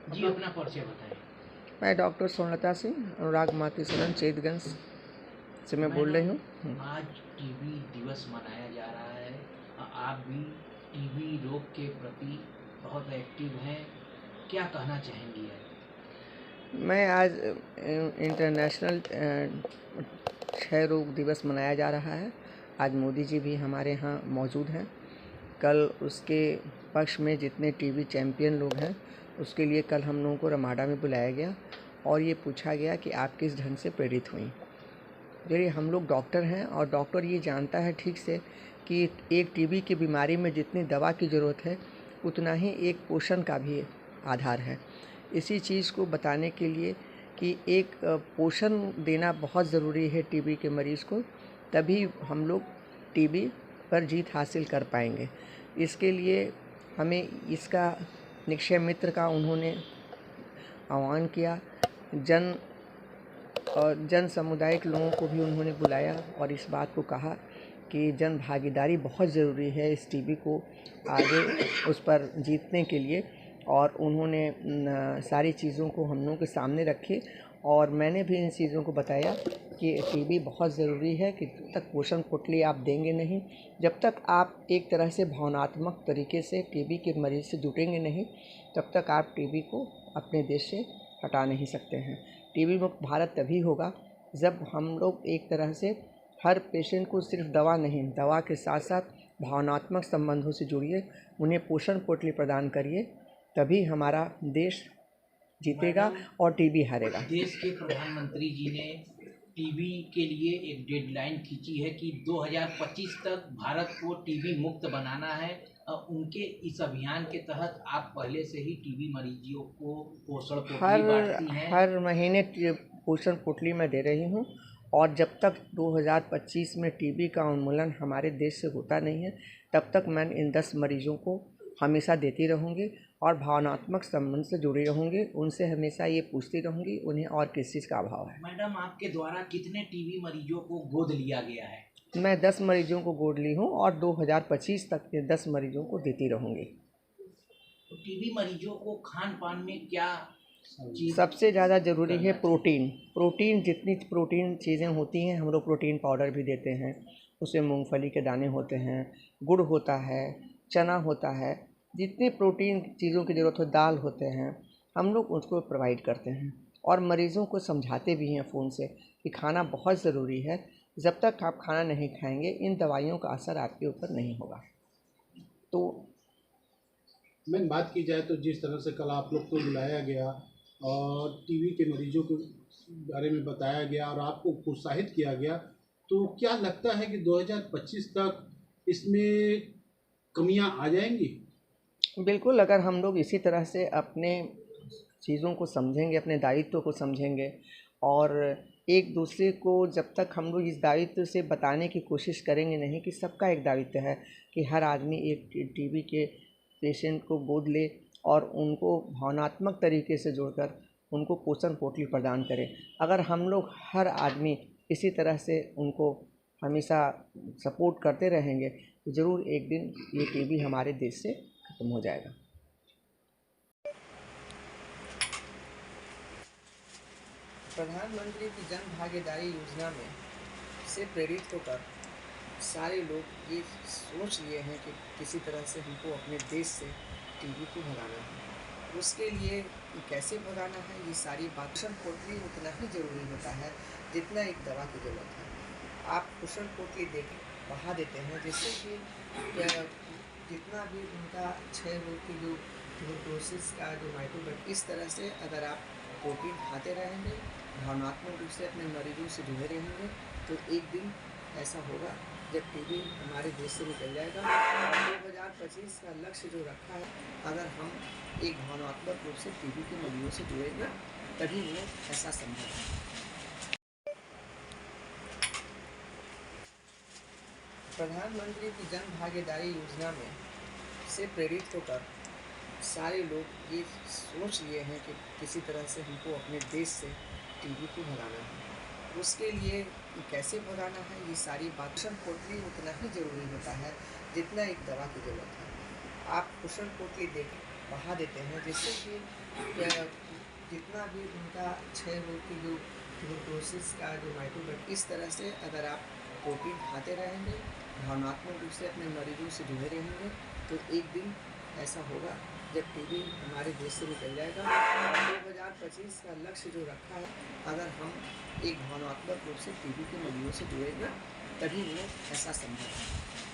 जी अपना परिचय बताएं। मैं डॉक्टर सोनलता सिंह, अनुराग मातृ सदन, चेतगंज से मैं बोल रही हूँ। आज टीबी दिवस मनाया जा रहा है। आप भी टीबी रोग के प्रति बहुत एक्टिव हैं, क्या कहना चाहेंगी आप? मैं आज इंटरनेशनल क्षय रोग दिवस मनाया जा रहा है। आज मोदी जी भी हमारे यहाँ मौजूद हैं। कल उसके पक्ष में जितने टीबी चैम्पियन लोग हैं उसके लिए कल हम लोगों को रमाडा में बुलाया गया और ये पूछा गया कि आप किस ढंग से प्रेरित हुई। यदि हम लोग डॉक्टर हैं और डॉक्टर ये जानता है ठीक से कि एक टीबी की बीमारी में जितनी दवा की ज़रूरत है उतना ही एक पोषण का भी आधार है। इसी चीज़ को बताने के लिए कि एक पोषण देना बहुत ज़रूरी है टीबी के मरीज़ को, तभी हम लोग टीबी पर जीत हासिल कर पाएंगे। इसके लिए हमें इसका निक्षय मित्र का उन्होंने आह्वान किया। जन सामुदायिक लोगों को भी उन्होंने बुलाया और इस बात को कहा कि जन भागीदारी बहुत ज़रूरी है इस टीबी को आगे उस पर जीतने के लिए। और उन्होंने सारी चीज़ों को हम लोगों के सामने रखे और मैंने भी इन चीज़ों को बताया कि टीबी बहुत ज़रूरी है कि जब तक पोषण पोटली आप देंगे नहीं, जब तक आप एक तरह से भावनात्मक तरीके से टीबी के मरीज़ से जुटेंगे नहीं, तब तक आप टीबी को अपने देश से हटा नहीं सकते हैं। टीबी मुक्त भारत तभी होगा जब हम लोग एक तरह से हर पेशेंट को सिर्फ दवा नहीं, दवा के साथ साथ भावनात्मक संबंधों से जुड़िए, उन्हें पोषण पोटली प्रदान करिए, तभी हमारा देश जीतेगा और टीबी हारेगा। देश के प्रधानमंत्री जी ने टीबी के लिए एक डेडलाइन खींची है कि 2025 तक भारत को टीबी मुक्त बनाना है। उनके इस अभियान के तहत आप पहले से ही टीबी मरीजों को पोषण पोटली बांटती हैं। हर महीने पोषण पोटली मैं दे रही हूँ और जब तक 2025 में टीबी का उन्मूलन हमारे देश से होता नहीं है तब तक मैं इन 10 मरीजों को हमेशा देती रहूँगी और भावनात्मक संबंध से जुड़ी रहूँगी। उनसे हमेशा ये पूछती रहूँगी उन्हें और किस चीज़ का अभाव है। मैडम, आपके द्वारा कितने टीबी मरीजों को गोद लिया गया है? मैं 10 मरीजों को गोद ली हूँ और 2025 तक के 10 मरीजों को देती रहूँगी। तो टीबी मरीजों को खान पान में क्या सबसे ज़्यादा ज़रूरी है प्रोटीन। जितनी प्रोटीन चीज़ें होती हैं हम लोग प्रोटीन पाउडर भी देते हैं, उसमें मूंगफली के दाने होते हैं, गुड़ होता है, चना होता है, जितनी प्रोटीन चीज़ों की ज़रूरत हो, दाल होते हैं, हम लोग उसको प्रोवाइड करते हैं और मरीज़ों को समझाते भी हैं फ़ोन से कि खाना बहुत ज़रूरी है। जब तक आप खाना नहीं खाएंगे इन दवाइयों का असर आपके ऊपर नहीं होगा। तो मैं बात की जाए तो जिस तरह से कल आप लोग को बुलाया गया और टीबी के मरीजों के बारे में बताया गया और आपको प्रोत्साहित किया गया, तो क्या लगता है कि 2025 तक इसमें कमियां आ जाएंगी? बिल्कुल, अगर हम लोग इसी तरह से अपने चीज़ों को समझेंगे, अपने दायित्व को समझेंगे और एक दूसरे को जब तक हम लोग इस दायित्व से बताने की कोशिश करेंगे नहीं कि सबका एक दायित्व है कि हर आदमी एक टीबी के पेशेंट को गोद ले और उनको भावनात्मक तरीके से जोड़कर उनको पोषण पोटली प्रदान करें। अगर हम लोग हर आदमी इसी तरह से उनको हमेशा सपोर्ट करते रहेंगे तो ज़रूर एक दिन ये टीबी हमारे देश से खत्म हो जाएगा। प्रधानमंत्री की जन भागीदारी योजना में से प्रेरित होकर सारे लोग ये सोच लिए हैं कि किसी तरह से हमको अपने देश से टीबी को भगाना है। उसके लिए कैसे भगाना है ये सारी बात, पोषण पोटली उतना ही ज़रूरी होता है जितना एक दवा की ज़रूरत है। आप पोषण पोटली दे बढ़ा देते हैं जिससे कि जितना भी उनका क्षय रोग की जो ट्यूबरकुलोसिस का जो माइक्रोबैक्टीरिया, इस तरह से अगर आप प्रोटीन खाते रहेंगे, भावनात्मक रूप से अपने मरीजों से जुड़े रहेंगे तो एक दिन ऐसा होगा जब टीबी हमारे देश से निकल जाएगा। 2025 का लक्ष्य जो रखा है, अगर हम एक भावनात्मक रूप से टीबी के मरीजों से जुड़ेंगे तभी वो ऐसा संभव है। प्रधानमंत्री की जन भागीदारी योजना में से प्रेरित होकर सारे लोग ये सोच लिए हैं कि किसी तरह से हमको अपने देश से टीबी को भगाना है। उसके लिए कैसे भगाना है ये सारी बात, पोषण पोटली उतना ही ज़रूरी होता है जितना एक दवा की ज़रूरत है। आप पोषण पोटली दे बढ़ा देते हैं जिससे कि जितना भी उनका क्षय रोग की जो ट्यूबरकुलोसिस का जो माइक्रोबैक्टीरिया, इस तरह से अगर आप प्रोटीन खाते रहेंगे, भावनात्मक रूप से अपने मरीजों से जुड़े रहेंगे, तो एक दिन ऐसा होगा जब टीबी हमारे देश से निकल जाएगा। 2025 का लक्ष्य जो रखा है, अगर हम एक भावनात्मक रूप से टीबी के मरीजों से जुड़ेंगे तभी में ऐसा संभव है।